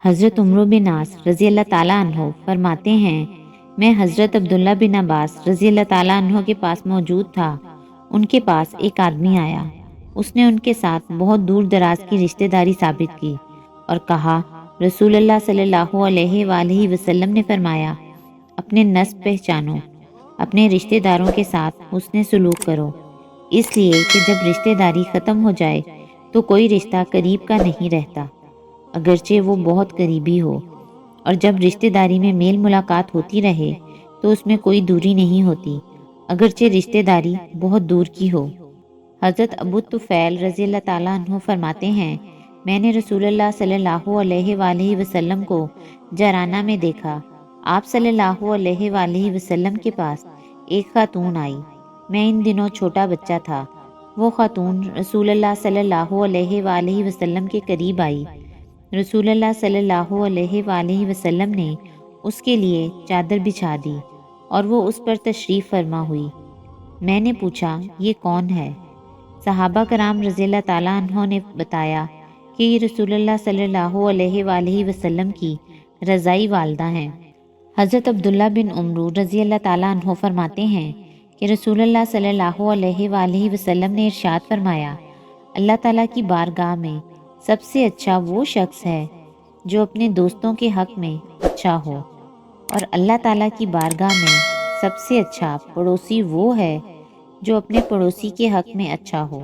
حضرت عمرو بن عاص رضی اللہ تعالیٰ عنہ فرماتے ہیں، میں حضرت عبداللہ بن عباس رضی اللہ تعالیٰ عنہ کے پاس موجود تھا۔ ان کے پاس ایک آدمی آیا۔ اس نے ان کے ساتھ بہت دور دراز کی رشتہ داری ثابت کی اور کہا، رسول اللہ صلی اللہ علیہ وآلہ وسلم نے فرمایا، اپنے نسب پہچانو، اپنے رشتہ داروں کے ساتھ حسن سلوک کرو، اس لیے کہ جب رشتہ داری ختم ہو جائے تو کوئی رشتہ قریب کا نہیں رہتا، اگرچہ وہ بہت قریبی ہو، اور جب رشتہ داری میں میل ملاقات ہوتی رہے تو اس میں کوئی دوری نہیں ہوتی، اگرچہ رشتہ داری بہت دور کی ہو۔ حضرت ابو طفیل رضی اللہ تعالیٰ عنہ فرماتے ہیں، میں نے رسول اللہ صلی اللہ علیہ وآلہ وسلم کو جرانہ میں دیکھا۔ آپ صلی اللہ علیہ وآلہ وسلم کے پاس ایک خاتون آئی۔ میں ان دنوں چھوٹا بچہ تھا۔ وہ خاتون رسول اللہ صلی اللہ علیہ وآلہ وسلم کے قریب آئی۔ رسول اللہ صلی اللہ علیہ وآلہ وسلم نے اس کے لیے چادر بچھا دی اور وہ اس پر تشریف فرما ہوئی۔ میں نے پوچھا، یہ کون ہے؟ صحابہ کرام رضی اللہ تعالیٰ عنہ نے بتایا کہ یہ رسول اللہ صلی اللہ علیہ وآلہ وسلم کی رضائی والدہ ہیں۔ حضرت عبداللہ بن عمرو رضی اللہ تعالیٰ عنہ فرماتے ہیں کہ رسول اللہ صلی اللہ علیہ وآلہ وسلم نے ارشاد فرمایا، اللہ تعالیٰ کی بارگاہ میں سب سے اچھا وہ شخص ہے جو اپنے دوستوں کے حق میں اچھا ہو، اور اللہ تعالیٰ کی بارگاہ میں سب سے اچھا پڑوسی وہ ہے جو اپنے پڑوسی کے حق میں اچھا ہو۔